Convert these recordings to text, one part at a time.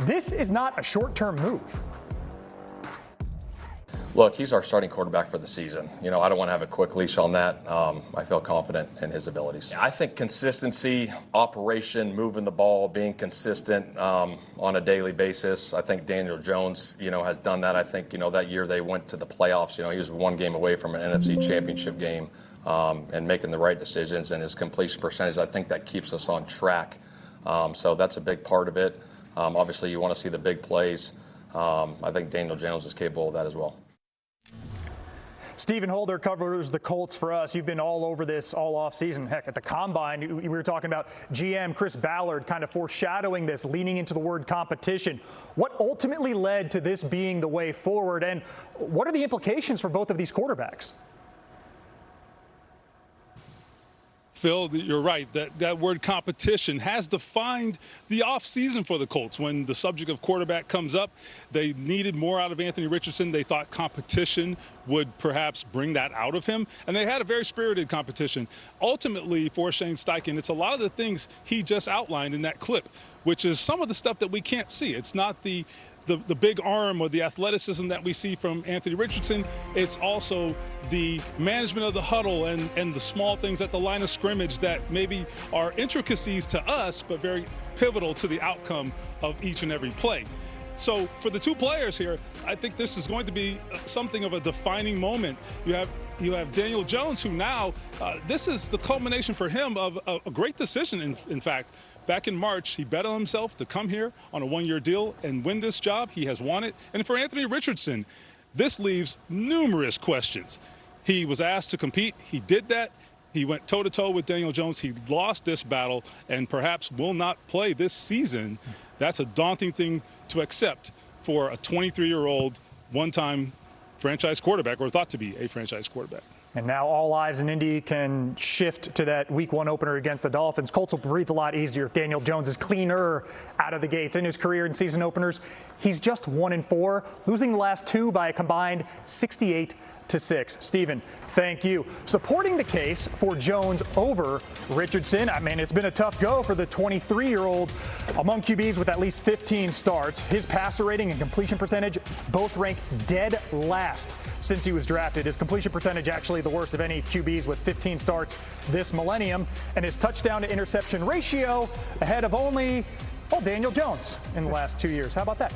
This is not a short-term move. Look, he's our starting quarterback for the season. I don't want to have a quick leash on that. I feel confident in his abilities. I think consistency, operation, moving the ball, being consistent on a daily basis. I think Daniel Jones, has done that. I think, that year they went to the playoffs. He was one game away from an NFC championship game and making the right decisions. And his completion percentage, I think that keeps us on track. So that's a big part of it. Obviously, you want to see the big plays. I think Daniel Jones is capable of that as well. Stephen Holder covers the Colts for us. You've been all over this all offseason. Heck, at the Combine, we were talking about GM Chris Ballard kind of foreshadowing this, leaning into the word competition. What ultimately led to this being the way forward, and what are the implications for both of these quarterbacks? Phil, you're right. That word competition has defined the offseason for the Colts. When the subject of quarterback comes up, they needed more out of Anthony Richardson. They thought competition would perhaps bring that out of him. And they had a very spirited competition. Ultimately, for Shane Steichen, it's a lot of the things he just outlined in that clip, which is some of the stuff that we can't see. It's not the big arm or the athleticism that we see from Anthony Richardson. It's also the management of the huddle and the small things at the line of scrimmage that maybe are intricacies to us, but very pivotal to the outcome of each and every play. So for the two players here, I think this is going to be something of a defining moment. You have Daniel Jones, who now, this is the culmination for him of a great decision, in fact. Back in March, he bet on himself to come here on a one-year deal and win this job. He has won it. And for Anthony Richardson, this leaves numerous questions. He was asked to compete. He did that. He went toe-to-toe with Daniel Jones. He lost this battle and perhaps will not play this season. That's a daunting thing to accept for a 23-year-old, one-time franchise quarterback, or thought to be a franchise quarterback. And now all eyes in Indy can shift to that Week 1 opener against the Dolphins. Colts will breathe a lot easier if Daniel Jones is cleaner out of the gates. In his career in season openers, he's just 1-4, losing the last two by a combined 68-6. Stephen, thank you. Supporting the case for Jones over Richardson. I mean, it's been a tough go for the 23-year-old among QBs with at least 15 starts. His passer rating and completion percentage both rank dead last since he was drafted. His completion percentage actually the worst of any QBs with 15 starts this millennium. And his touchdown to interception ratio ahead of only Daniel Jones in the last 2 years. How about that?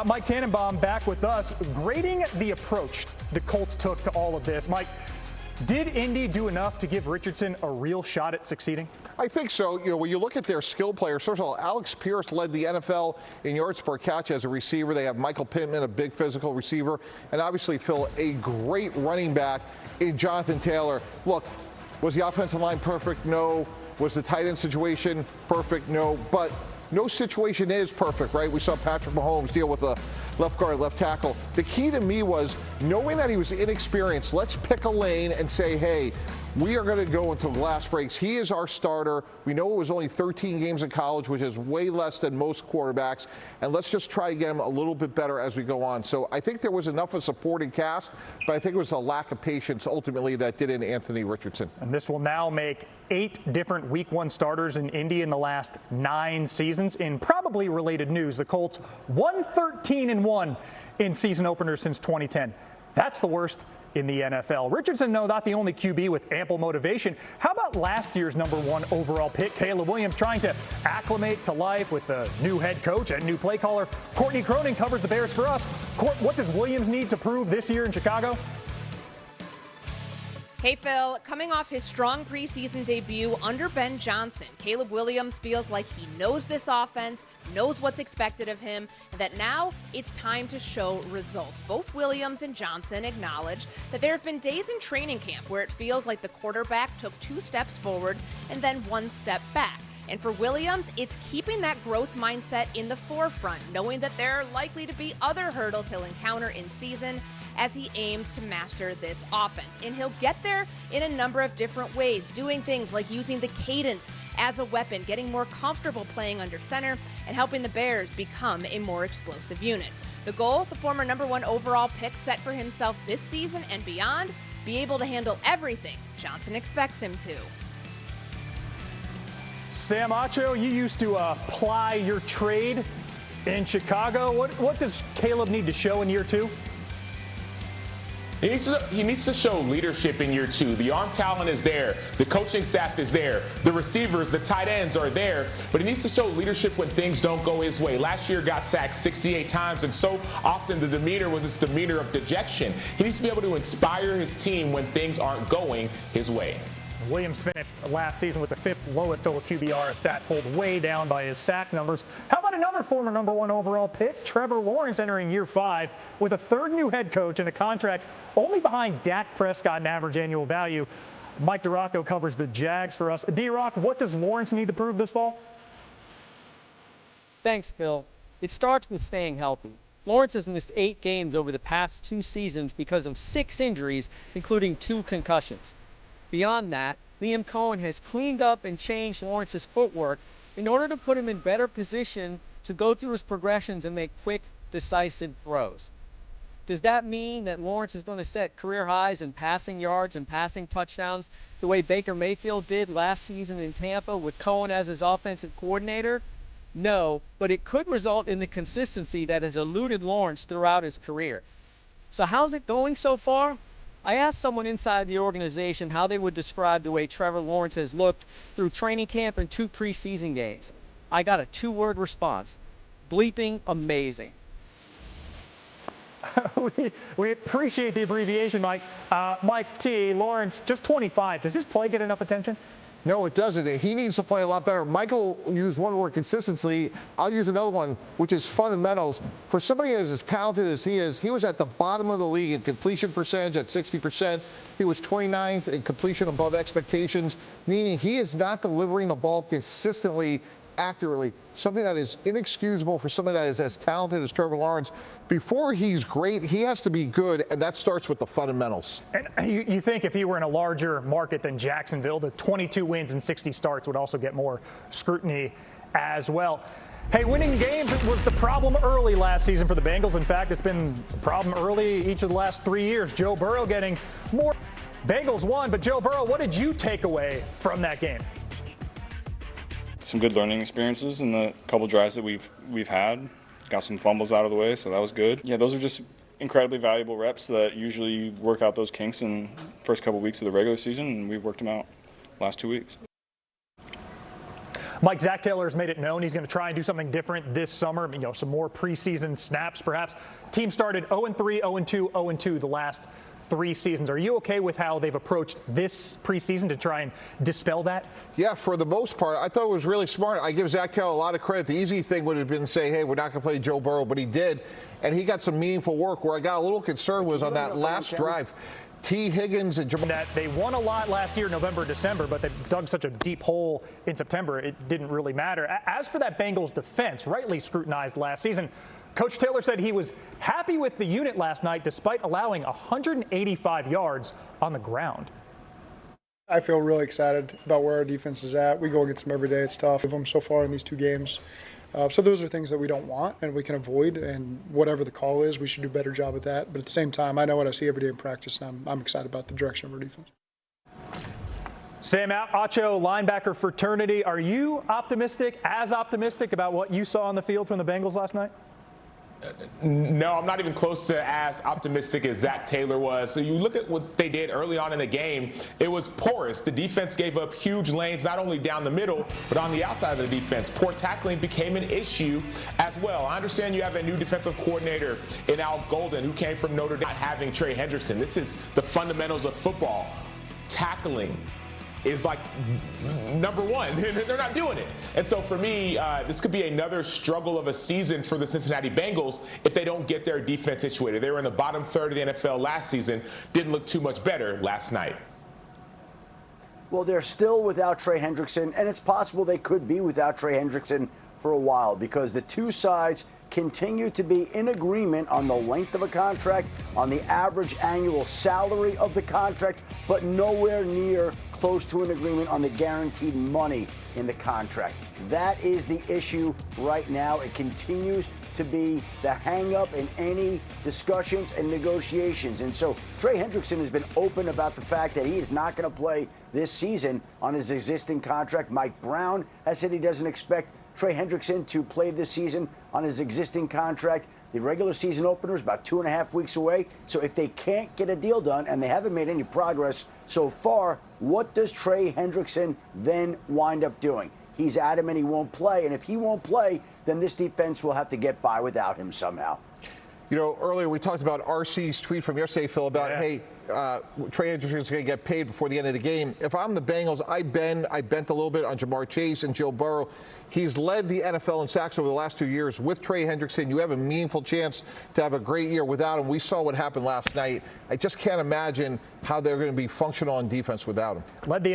Mike Tannenbaum back with us, grading the approach the Colts took to all of this. Mike, did Indy do enough to give Richardson a real shot at succeeding? I think so. When you look at their skill players, first of all, Alex Pierce led the NFL in yards per catch as a receiver. They have Michael Pittman, a big physical receiver, and obviously, Phil, a great running back in Jonathan Taylor. Look, was the offensive line perfect? No. Was the tight end situation perfect? No. But no situation is perfect, right? We saw Patrick Mahomes deal with a left guard, left tackle. The key to me was knowing that he was inexperienced. Let's pick a lane and say, hey, we are going to go until glass breaks. He is our starter. We know it was only 13 games in college, which is way less than most quarterbacks. And let's just try to get him a little bit better as we go on. So I think there was enough of supporting cast, but I think it was a lack of patience ultimately that did in Anthony Richardson. And this will now make 8 different Week 1 starters in Indy in the last 9 seasons. In probably related news, the Colts 1-13-1 in season openers since 2010. That's the worst in the NFL. Richardson, no, not the only QB with ample motivation. How about last year's #1 overall pick, Caleb Williams, trying to acclimate to life with a new head coach and new play caller? Courtney Cronin covers the Bears for us. Court, what does Williams need to prove this year in Chicago? Hey, Phil, coming off his strong preseason debut under Ben Johnson, Caleb Williams feels like he knows this offense, knows what's expected of him, and that now it's time to show results. Both Williams and Johnson acknowledge that there have been days in training camp where it feels like the quarterback took 2 steps forward and then 1 step back. And for Williams, it's keeping that growth mindset in the forefront, knowing that there are likely to be other hurdles he'll encounter in season as he aims to master this offense. And he'll get there in a number of different ways, doing things like using the cadence as a weapon, getting more comfortable playing under center, and helping the Bears become a more explosive unit. The goal, the former #1 overall pick set for himself this season and beyond, be able to handle everything Johnson expects him to. Sam Acho, you used to ply your trade In Chicago, what does Caleb need to show in year 2? He needs to show leadership in year 2. The arm talent is there. The coaching staff is there. The receivers, the tight ends are there. But he needs to show leadership when things don't go his way. Last year got sacked 68 times, and so often the demeanor was this demeanor of dejection. He needs to be able to inspire his team when things aren't going his way. Williams finished last season with the 5th lowest total QBR, a stat pulled way down by his sack numbers. How about another former number 1 overall pick, Trevor Lawrence, entering year 5 with a 3rd new head coach and a contract only behind Dak Prescott in average annual value. Mike DiRocco covers the Jags for us. D-Rock, what does Lawrence need to prove this fall? Thanks, Phil. It starts with staying healthy. Lawrence has missed 8 games over the past 2 seasons because of 6 injuries, including 2 concussions. Beyond that, Liam Cohen has cleaned up and changed Lawrence's footwork in order to put him in better position to go through his progressions and make quick, decisive throws. Does that mean that Lawrence is going to set career highs in passing yards and passing touchdowns the way Baker Mayfield did last season in Tampa with Cohen as his offensive coordinator? No, but it could result in the consistency that has eluded Lawrence throughout his career. So how's it going so far? I asked someone inside the organization how they would describe the way Trevor Lawrence has looked through training camp and 2 preseason games. I got a 2-word response: bleeping amazing. We appreciate the abbreviation, Mike. Mike T. Lawrence, just 25. Does his play get enough attention? No, it doesn't. He needs to play a lot better. Michael used one word, consistency. I'll use another one, which is fundamentals. For somebody as talented as he is, he was at the bottom of the league in completion percentage at 60%. He was 29th in completion above expectations, meaning he is not delivering the ball consistently, accurately, something that is inexcusable for somebody that is as talented as Trevor Lawrence. Before he's great, he has to be good, and that starts with the fundamentals. And you think if he were in a larger market than Jacksonville, the 22 wins and 60 starts would also get more scrutiny as well. Hey, winning games was the problem early last season for the Bengals. In fact, it's been a problem early each of the last 3 years. Joe Burrow getting more. Bengals won, but Joe Burrow, what did you take away from that game? Some good learning experiences in the couple drives that we've had. Got some fumbles out of the way, so that was good. Yeah, those are just incredibly valuable reps that usually work out those kinks in the first couple weeks of the regular season, and we've worked them out the last 2 weeks. Mike, Zach Taylor has made it known he's going to try and do something different this summer. Some more preseason snaps, perhaps. Team started 0-3, 0-2, 0-2 the last 3 seasons. Are you okay with how they've approached this preseason to try and dispel that? Yeah, for the most part, I thought it was really smart. I give Zach Taylor a lot of credit. The easy thing would have been to say, hey, we're not going to play Joe Burrow, but he did. And he got some meaningful work. Where I got a little concerned was on that last drive. T. Higgins and Jamal. That they won a lot last year, November, December, but they dug such a deep hole in September, it didn't really matter. As for that Bengals defense, rightly scrutinized last season, Coach Taylor said he was happy with the unit last night despite allowing 185 yards on the ground. I feel really excited about where our defense is at. We go against them every day. It's tough of them so far in these 2 games. So those are things that we don't want and we can avoid, and whatever the call is, we should do a better job at that. But at the same time, I know what I see every day in practice, and I'm excited about the direction of our defense. Sam Acho, linebacker fraternity, are you optimistic about what you saw on the field from the Bengals last night? No, I'm not even close to as optimistic as Zach Taylor was. So you look at what they did early on in the game, it was porous. The defense gave up huge lanes, not only down the middle, but on the outside of the defense. Poor tackling became an issue as well. I understand you have a new defensive coordinator in Al Golden who came from Notre Dame, not having Trey Hendrickson. This is the fundamentals of football. Tackling is like number 1. They're not doing it. And so for me, this could be another struggle of a season for the Cincinnati Bengals if they don't get their defense situated. They were in the bottom third of the NFL last season. Didn't look too much better last night. Well, they're still without Trey Hendrickson, and it's possible they could be without Trey Hendrickson for a while because the 2 sides continue to be in agreement on the length of a contract, on the average annual salary of the contract, but nowhere near close to an agreement on the guaranteed money in the contract. That is the issue right now. It continues to be the hang-up in any discussions and negotiations. And so Trey Hendrickson has been open about the fact that he is not going to play this season on his existing contract. Mike Brown has said he doesn't expect Trey Hendrickson to play this season on his existing contract. The regular season opener is about 2.5 weeks away. So if they can't get a deal done, and they haven't made any progress so far, what does Trey Hendrickson then wind up doing? He's adamant he won't play, and if he won't play, then this defense will have to get by without him somehow. You know, earlier we talked about RC's tweet from yesterday, Phil, about, hey, Trey Hendrickson's going to get paid before the end of the game. If I'm the Bengals, I bent a little bit on Jamar Chase and Joe Burrow. He's led the NFL in sacks over the last 2 years. With Trey Hendrickson, you have a meaningful chance to have a great year. Without him, we saw what happened last night. I just can't imagine how they're going to be functional on defense without him. Led the